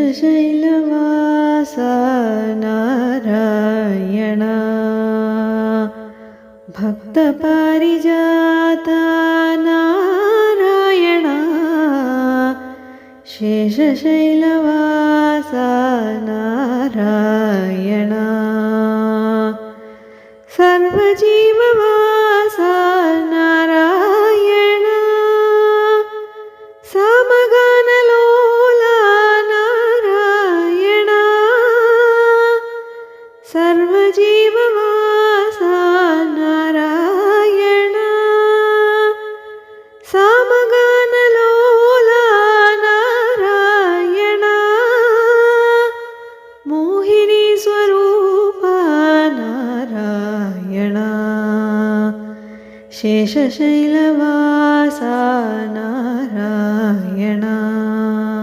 शेषशैलवास Narayana भक्तपारिजाता Narayana शेषशैलवास Narayana सर्वजीववास Narayana सामगानलोला Narayana सर्वजीववास Narayana सामगानलोला Narayana Mohini Swaroop Narayana शेषशैलवास